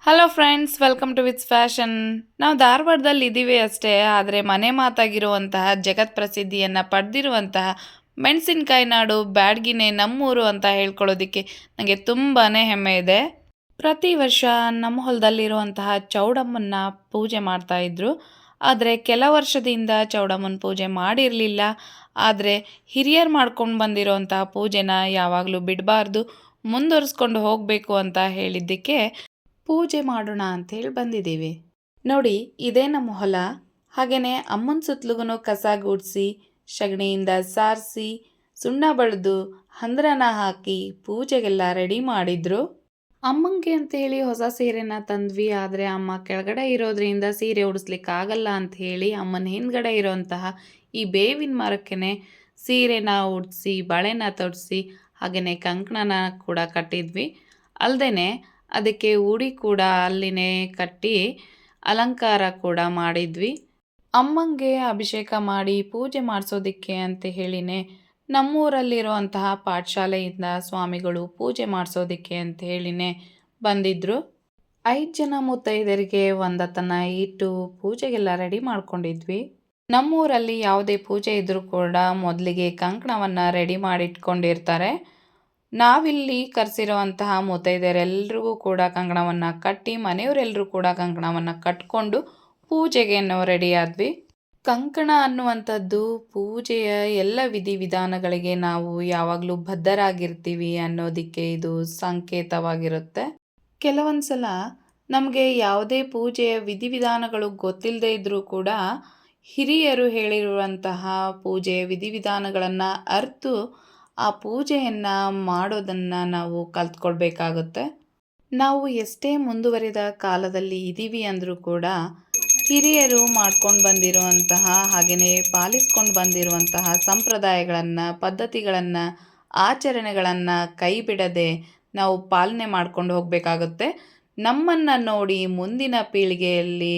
Hello friends, welcome to ವಿತ್ಸ್ fashion. ನಾವು ಧಾರವಾಡದಲ್ಲಿ ಇದ್ದೀವಿ ಅಷ್ಟೇ, ಆದರೆ ಮನೆ ಮಾತಾಗಿರುವಂತಹ ಜಗತ್ ಪ್ರಸಿದ್ಧಿಯನ್ನು ಪಡೆದಿರುವಂತಹ ಮೆಣಸಿನಕಾಯಿ ನಾಡು ಬ್ಯಾಡಗಿನೇ ನಮ್ಮೂರು ಅಂತ ಹೇಳ್ಕೊಳ್ಳೋದಕ್ಕೆ ನನಗೆ ತುಂಬಾ ಹೆಮ್ಮೆ ಇದೆ. ಪ್ರತಿ ವರ್ಷ ನಮ್ಮ ಹೊಲದಲ್ಲಿರುವಂತಹ ಚೌಡಮ್ಮನ್ನ ಪೂಜೆ ಮಾಡ್ತಾ ಇದ್ರು. ಆದರೆ ಕೆಲ ವರ್ಷದಿಂದ ಚೌಡಮ್ಮನ ಪೂಜೆ ಮಾಡಿರಲಿಲ್ಲ. ಆದರೆ ಹಿರಿಯರು ಮಾಡ್ಕೊಂಡು ಬಂದಿರೋವಂತಹ ಪೂಜೆನ ಯಾವಾಗಲೂ ಬಿಡಬಾರ್ದು, ಮುಂದುವರಿಸ್ಕೊಂಡು ಹೋಗಬೇಕು ಅಂತ ಹೇಳಿದ್ದಕ್ಕೆ ಪೂಜೆ ಮಾಡೋಣ ಅಂಥೇಳಿ ಬಂದಿದ್ದೀವಿ. ನೋಡಿ, ಇದೇ ನಮ್ಮ ಹೊಲ. ಹಾಗೆಯೇ ಅಮ್ಮನ ಸುತ್ತಲೂ ಕಸ ಗುಡಿಸಿ, ಸಗಣಿಯಿಂದ ಸಾರಿಸಿ, ಸುಣ್ಣ ಬಳಿದು, ಹಂದ್ರನ ಹಾಕಿ ಪೂಜೆಗೆಲ್ಲ ರೆಡಿ ಮಾಡಿದ್ರು. ಅಮ್ಮಂಗೆ ಅಂತೇಳಿ ಹೊಸ ಸೀರೆನ ತಂದ್ವಿ. ಆದರೆ ಅಮ್ಮ ಕೆಳಗಡೆ ಇರೋದ್ರಿಂದ ಸೀರೆ ಉಡಿಸ್ಲಿಕ್ಕೆ ಆಗಲ್ಲ ಅಂಥೇಳಿ ಅಮ್ಮನ ಹಿಂದ್ಗಡೆ ಇರೋಂತಹ ಈ ಬೇವಿನ ಮರಕ್ಕೆ ಸೀರೆನ ಉಡಿಸಿ, ಬಳೆನ ತೊಡಿಸಿ, ಹಾಗೆಯೇ ಕಂಕಣನ ಕೂಡ ಕಟ್ಟಿದ್ವಿ. ಅಲ್ಲದೆ ಅದಕ್ಕೆ ಉಡಿ ಕೂಡ ಅಲ್ಲಿನೇ ಕಟ್ಟಿ ಅಲಂಕಾರ ಕೂಡ ಮಾಡಿದ್ವಿ. ಅಮ್ಮಂಗೆ ಅಭಿಷೇಕ ಮಾಡಿ ಪೂಜೆ ಮಾಡಿಸೋದಕ್ಕೆ ಅಂತ ಹೇಳಿನೇ ನಮ್ಮೂರಲ್ಲಿರುವಂತಹ ಪಾಠಶಾಲೆಯಿಂದ ಸ್ವಾಮಿಗಳು ಪೂಜೆ ಮಾಡಿಸೋದಕ್ಕೆ ಅಂತ ಹೇಳಿನೇ ಬಂದಿದ್ದರು. 5 ಜನ ಮುತ್ತೈದರಿಗೆ ಒಂದತನ ಇಟ್ಟು ಪೂಜೆಗೆಲ್ಲ ರೆಡಿ ಮಾಡ್ಕೊಂಡಿದ್ವಿ. ನಮ್ಮೂರಲ್ಲಿ ಯಾವುದೇ ಪೂಜೆ ಇದ್ದರೂ ಕೂಡ ಮೊದಲಿಗೆ ಕಂಕಣವನ್ನು ರೆಡಿ ಮಾಡಿಟ್ಕೊಂಡಿರ್ತಾರೆ. ನಾವಿಲ್ಲಿ ಕರೆಸಿರುವಂತಹ ಮುತ್ತೈದೆಯರೆಲ್ಲರಿಗೂ ಕೂಡ ಕಂಕಣವನ್ನು ಕಟ್ಟಿ, ಮನೆಯವರೆಲ್ಲರೂ ಕೂಡ ಕಂಕಣವನ್ನು ಕಟ್ಕೊಂಡು ಪೂಜೆಗೆ ನಾವು ರೆಡಿ ಆದ್ವಿ. ಕಂಕಣ ಅನ್ನುವಂಥದ್ದು ಪೂಜೆಯ ಎಲ್ಲ ವಿಧಿವಿಧಾನಗಳಿಗೆ ನಾವು ಯಾವಾಗಲೂ ಬದ್ಧರಾಗಿರ್ತೀವಿ ಅನ್ನೋದಕ್ಕೆ ಇದು ಸಂಕೇತವಾಗಿರುತ್ತೆ. ಕೆಲವೊಂದು ಸಲ ನಮಗೆ ಯಾವುದೇ ಪೂಜೆಯ ವಿಧಿವಿಧಾನಗಳು ಗೊತ್ತಿಲ್ಲದೆ ಇದ್ದರೂ ಕೂಡ ಹಿರಿಯರು ಹೇಳಿರುವಂತಹ ಪೂಜೆಯ ವಿಧಿವಿಧಾನಗಳನ್ನು ಅರಿತು ಆ ಪೂಜೆಯನ್ನು ಮಾಡೋದನ್ನು ನಾವು ಕಲ್ತ್ಕೊಳ್ಬೇಕಾಗುತ್ತೆ. ನಾವು ಎಷ್ಟೇ ಮುಂದುವರಿದ ಕಾಲದಲ್ಲಿ ಇದ್ದೀವಿ ಅಂದರೂ ಕೂಡ ಹಿರಿಯರು ಮಾಡ್ಕೊಂಡು ಬಂದಿರುವಂತಹ ಹಾಗೆಯೇ ಪಾಲಿಸ್ಕೊಂಡು ಬಂದಿರುವಂತಹ ಸಂಪ್ರದಾಯಗಳನ್ನು, ಪದ್ಧತಿಗಳನ್ನು, ಆಚರಣೆಗಳನ್ನು ಕೈ ಬಿಡದೆ ನಾವು ಪಾಲನೆ ಮಾಡ್ಕೊಂಡು ಹೋಗಬೇಕಾಗುತ್ತೆ. ನಮ್ಮನ್ನು ನೋಡಿ ಮುಂದಿನ ಪೀಳಿಗೆಯಲ್ಲಿ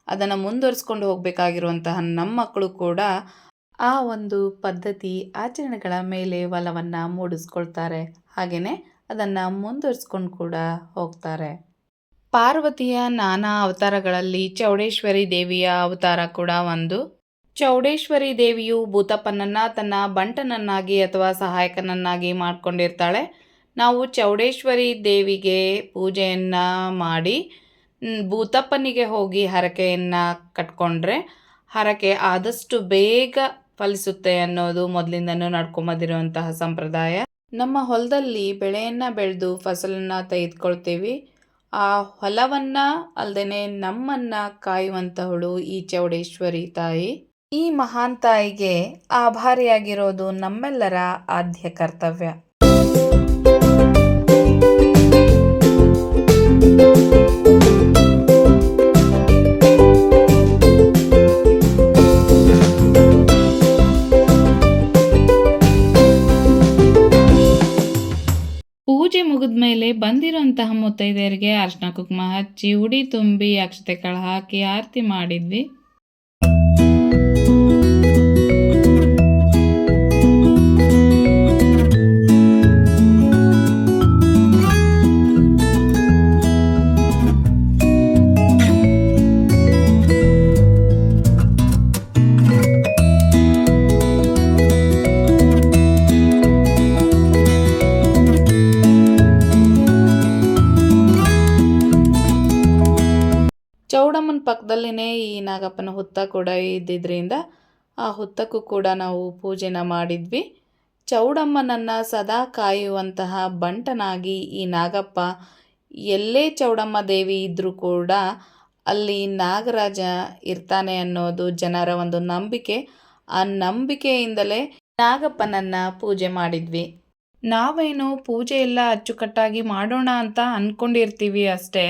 ಅದನ್ನು ಮುಂದುವರಿಸ್ಕೊಂಡು ಹೋಗಬೇಕಾಗಿರುವಂತಹ ನಮ್ಮ ಮಕ್ಕಳು ಕೂಡ ಆ ಒಂದು ಪದ್ಧತಿ, ಆಚರಣೆಗಳ ಮೇಲೆ ಒಲವನ್ನು ಮೂಡಿಸ್ಕೊಳ್ತಾರೆ. ಹಾಗೆಯೇ ಅದನ್ನು ಮುಂದುವರಿಸ್ಕೊಂಡು ಕೂಡ ಹೋಗ್ತಾರೆ. ಪಾರ್ವತಿಯ ನಾನಾ ಅವತಾರಗಳಲ್ಲಿ ಚೌಡೇಶ್ವರಿ ದೇವಿಯ ಅವತಾರ ಕೂಡ ಒಂದು. ಚೌಡೇಶ್ವರಿ ದೇವಿಯು ಭೂತಪ್ಪನನ್ನು ತನ್ನ ಬಂಟನನ್ನಾಗಿ ಅಥವಾ ಸಹಾಯಕನನ್ನಾಗಿ ಮಾಡಿಕೊಂಡಿರ್ತಾಳೆ. ನಾವು ಚೌಡೇಶ್ವರಿ ದೇವಿಗೆ ಪೂಜೆಯನ್ನು ಮಾಡಿ ಭೂತಪ್ಪನಿಗೆ ಹೋಗಿ ಹರಕೆಯನ್ನು ಕಟ್ಕೊಂಡ್ರೆ ಹರಕೆ ಆದಷ್ಟು ಬೇಗ ಫಲಿಸುತ್ತೆ ಅನ್ನೋದು ಮೊದಲಿಂದನೂ ನಡ್ಕೊಂಬಂದಿರುವಂತಹ ಸಂಪ್ರದಾಯ. ನಮ್ಮ ಹೊಲದಲ್ಲಿ ಬೆಳೆಯನ್ನು ಬೆಳೆದು ಫಸಲನ್ನು ತೆಗೆದುಕೊಳ್ತೀವಿ. ಆ ಹೊಲವನ್ನು ಅಲ್ಲದೆ ನಮ್ಮನ್ನು ಕಾಯುವಂತಹಳು ಈ ಚೌಡೇಶ್ವರಿ ತಾಯಿ. ಈ ಮಹಾನ್ ತಾಯಿಗೆ ಆಭಾರಿಯಾಗಿರೋದು ನಮ್ಮೆಲ್ಲರ ಆದ್ಯ ಕರ್ತವ್ಯ. ಪೂಜೆ ಮುಗಿದ ಮೇಲೆ ಬಂದಿರೋಂತಹ ಮುತ್ತೈದೆಯರಿಗೆ ಅರ್ಶಿನ ಕುಂಕುಮ ಹಚ್ಚಿ, ಉಡಿ ತುಂಬಿ, ಅಕ್ಷತೆ ಕಾಳು ಹಾಕಿ ಆರತಿ ಮಾಡಿದ್ವಿ. ಚೌಡಮ್ಮನ ಪಕ್ಕದಲ್ಲಿನೇ ಈ ನಾಗಪ್ಪನ ಹುತ್ತ ಕೂಡ ಇದ್ದಿದ್ದರಿಂದ ಆ ಹುತ್ತಕ್ಕೂ ಕೂಡ ನಾವು ಪೂಜೆನ ಮಾಡಿದ್ವಿ. ಚೌಡಮ್ಮನನ್ನು ಸದಾ ಕಾಯುವಂತಹ ಬಂಟನಾಗಿ ಈ ನಾಗಪ್ಪ, ಎಲ್ಲೇ ಚೌಡಮ್ಮ ದೇವಿ ಇದ್ದರೂ ಕೂಡ ಅಲ್ಲಿ ನಾಗರಾಜ ಇರ್ತಾನೆ ಅನ್ನೋದು ಜನರ ಒಂದು ನಂಬಿಕೆ. ಆ ನಂಬಿಕೆಯಿಂದಲೇ ನಾಗಪ್ಪನನ್ನು ಪೂಜೆ ಮಾಡಿದ್ವಿ. ನಾವೇನು ಪೂಜೆ ಎಲ್ಲ ಅಚ್ಚುಕಟ್ಟಾಗಿ ಮಾಡೋಣ ಅಂತ ಅಂದ್ಕೊಂಡಿರ್ತೀವಿ ಅಷ್ಟೇ.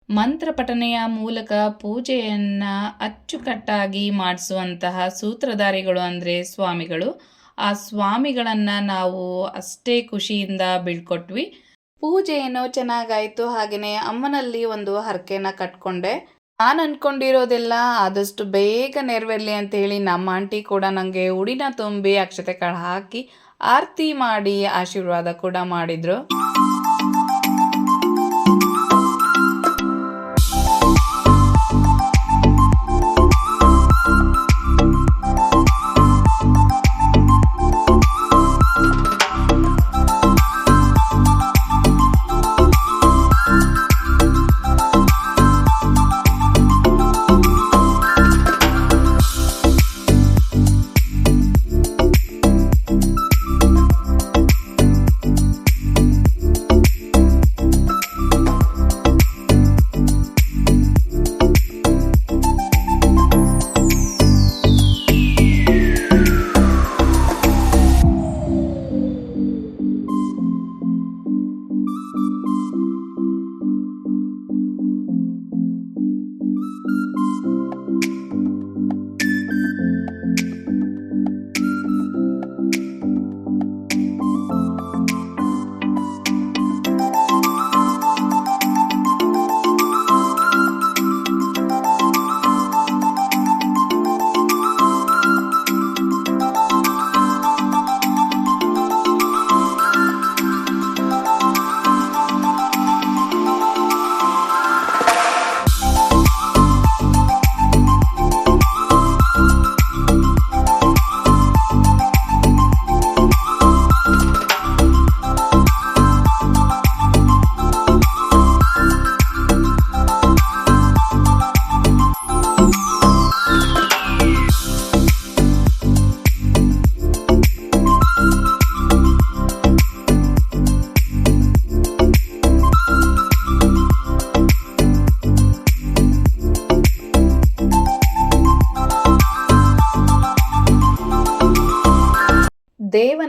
ಮಂತ್ರ ಪಠನೆಯ ಮೂಲಕ ಪೂಜೆಯನ್ನು ಅಚ್ಚುಕಟ್ಟಾಗಿ ಮಾಡಿಸುವಂತಹ ಸೂತ್ರಧಾರಿಗಳು ಅಂದರೆ ಸ್ವಾಮಿಗಳು. ಆ ಸ್ವಾಮಿಗಳನ್ನು ನಾವು ಅಷ್ಟೇ ಖುಷಿಯಿಂದ ಬೀಳ್ಕೊಟ್ವಿ. ಪೂಜೆ ಏನೋ ಚೆನ್ನಾಗಾಯಿತು. ಹಾಗೆಯೇ ಅಮ್ಮನಲ್ಲಿ ಒಂದು ಹರಕೆನ ಕಟ್ಕೊಂಡೆ. ನಾನು ಅಂದ್ಕೊಂಡಿರೋದೆಲ್ಲ ಆದಷ್ಟು ಬೇಗ ನೆರವೇರಲಿ ಅಂತೇಳಿ ನಮ್ಮ ಆಂಟಿ ಕೂಡ ನನಗೆ ಉಡಿನ ತುಂಬಿ ಅಕ್ಷತೆ ಕಾಳು ಹಾಕಿ ಆರತಿ ಮಾಡಿ ಆಶೀರ್ವಾದ ಕೂಡ ಮಾಡಿದರು.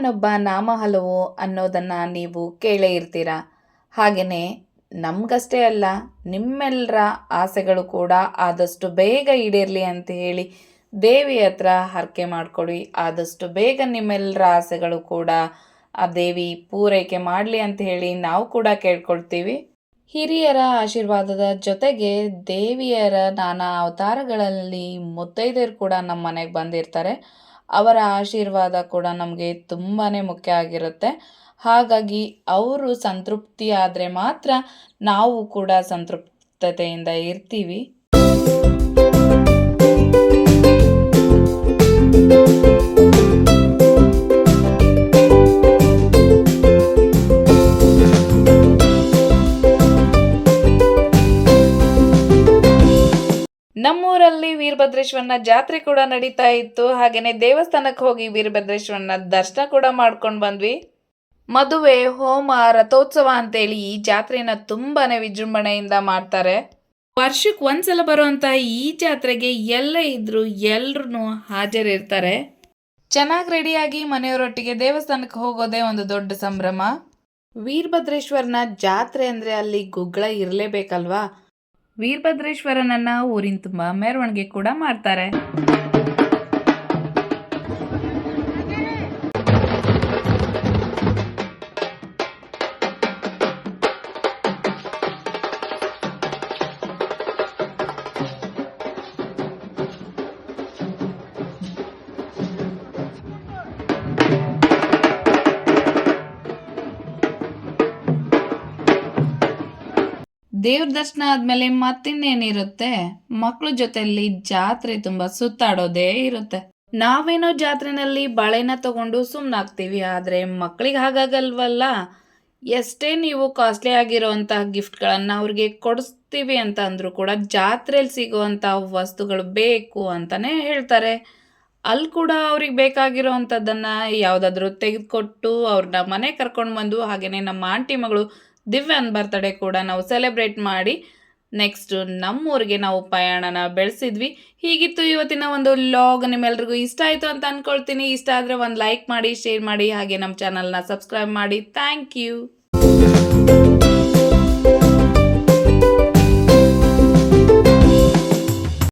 ದೇವನೊಬ್ಬ ನಾಮ ಹಲವು ಅನ್ನೋದನ್ನು ನೀವು ಕೇಳೇ ಇರ್ತೀರ. ಹಾಗೆಯೇ ನಮಗಷ್ಟೇ ಅಲ್ಲ, ನಿಮ್ಮೆಲ್ಲರ ಆಸೆಗಳು ಕೂಡ ಆದಷ್ಟು ಬೇಗ ಈಡೇರಲಿ ಅಂತ ಹೇಳಿ ದೇವಿ ಹತ್ರ ಹರಕೆ ಮಾಡ್ಕೊಳ್ಳಿ. ಆದಷ್ಟು ಬೇಗ ನಿಮ್ಮೆಲ್ಲರ ಆಸೆಗಳು ಕೂಡ ಆ ದೇವಿ ಪೂರೈಕೆ ಮಾಡಲಿ ಅಂತ ಹೇಳಿ ನಾವು ಕೂಡ ಕೇಳ್ಕೊಳ್ತೀವಿ. ಹಿರಿಯರ ಆಶೀರ್ವಾದದ ಜೊತೆಗೆ ದೇವಿಯರ ನಾನಾ ಅವತಾರಗಳಲ್ಲಿ ಮುತ್ತೈದೆಯರು ಕೂಡ ನಮ್ಮ ಮನೆಗೆ ಬಂದಿರ್ತಾರೆ. ಅವರ ಆಶೀರ್ವಾದ ಕೂಡ ನಮಗೆ ತುಂಬಾ ಮುಖ್ಯ ಆಗಿರುತ್ತೆ. ಹಾಗಾಗಿ ಅವರು ಸಂತೃಪ್ತಿ ಆದರೆ ಮಾತ್ರ ನಾವು ಕೂಡ ಸಂತೃಪ್ತತೆಯಿಂದ ಇರ್ತೀವಿ. ನಮ್ಮೂರಲ್ಲಿ ವೀರಭದ್ರೇಶ್ವರನ ಜಾತ್ರೆ ಕೂಡ ನಡೀತಾ ಇತ್ತು. ಹಾಗೆಯೇ ದೇವಸ್ಥಾನಕ್ಕೆ ಹೋಗಿ ವೀರಭದ್ರೇಶ್ವರನ ದರ್ಶನ ಕೂಡ ಮಾಡ್ಕೊಂಡು ಬಂದ್ವಿ. ಮದುವೆ, ಹೋಮ, ರಥೋತ್ಸವ ಅಂತೇಳಿ ಈ ಜಾತ್ರೆನ ತುಂಬಾನೇ ವಿಜೃಂಭಣೆಯಿಂದ ಮಾಡ್ತಾರೆ. ವರ್ಷಕ್ಕೆ ಒಂದ್ಸಲ ಬರುವಂತ ಈ ಜಾತ್ರೆಗೆ ಎಲ್ಲ ಇದ್ರು ಎಲ್ರು ಹಾಜರಿರ್ತಾರೆ. ಚೆನ್ನಾಗಿ ರೆಡಿಯಾಗಿ ಮನೆಯವರೊಟ್ಟಿಗೆ ದೇವಸ್ಥಾನಕ್ಕೆ ಹೋಗೋದೇ ಒಂದು ದೊಡ್ಡ ಸಂಭ್ರಮ. ವೀರಭದ್ರೇಶ್ವರನ ಜಾತ್ರೆ ಅಂದ್ರೆ ಅಲ್ಲಿ ಗುಗ್ಗಳ ಇರಲೇಬೇಕಲ್ವಾ. ವೀರಭದ್ರೇಶ್ವರನನ್ನ ಊರಿನ ತುಂಬ ಮೆರವಣಿಗೆ ಕೂಡ ಮಾಡ್ತಾರೆ. ದೇವ್ರ ದರ್ಶನ ಆದ್ಮೇಲೆ ಮತ್ತಿನ್ನೇನಿರುತ್ತೆ, ಮಕ್ಳ ಜೊತೆಯಲ್ಲಿ ಜಾತ್ರೆ ತುಂಬಾ ಸುತ್ತಾಡೋದೇ ಇರುತ್ತೆ. ನಾವೇನೋ ಜಾತ್ರೆನಲ್ಲಿ ಬಾಳೆನ ತಗೊಂಡು ಸುಮ್ಮನಾಗ್ತೀವಿ, ಆದ್ರೆ ಮಕ್ಕಳಿಗೆ ಹಾಗಾಗಲ್ವಲ್ಲ. ಎಷ್ಟೇ ನೀವು ಕಾಸ್ಟ್ಲಿ ಆಗಿರೋಂತಹ ಗಿಫ್ಟ್ಗಳನ್ನ ಅವ್ರಿಗೆ ಕೊಡಿಸ್ತೀವಿ ಅಂತ ಅಂದ್ರೂ ಕೂಡ ಜಾತ್ರೆಯಲ್ಲಿ ಸಿಗುವಂಥ ವಸ್ತುಗಳು ಬೇಕು ಅಂತಾನೆ ಹೇಳ್ತಾರೆ. ಅಲ್ಲಿ ಕೂಡ ಅವ್ರಿಗೆ ಬೇಕಾಗಿರೋವಂಥದ್ದನ್ನು ಯಾವುದಾದ್ರೂ ತೆಗೆದುಕೊಟ್ಟು ಅವ್ರನ್ನ ಮನೆ ಕರ್ಕೊಂಡು ಬಂದು, ಹಾಗೆಯೇ ನಮ್ಮ ಆಂಟಿ ಮಗಳು ದಿವ್ಯಾನ್ ಬರ್ತಡೇ ಕೂಡ ನಾವು ಸೆಲೆಬ್ರೇಟ್ ಮಾಡಿ ನೆಕ್ಸ್ಟ್ ನಮ್ಮೂರಿಗೆ ನಾವು ಪಯಣನ ಬೆಳೆಸಿದ್ವಿ. ಹೀಗಿತ್ತು ಇವತ್ತಿನ ಒಂದು ಲಾಗ್. ನಿಮ್ಮೆಲ್ರಿಗೂ ಇಷ್ಟ ಆಯಿತು ಅಂತ ಅಂದ್ಕೊಳ್ತೀನಿ. ಇಷ್ಟ ಆದರೆ ಒಂದು ಲೈಕ್ ಮಾಡಿ, ಶೇರ್ ಮಾಡಿ, ಹಾಗೆ ನಮ್ಮ ಚಾನಲ್ನ ಸಬ್ಸ್ಕ್ರೈಬ್ ಮಾಡಿ. Thank you.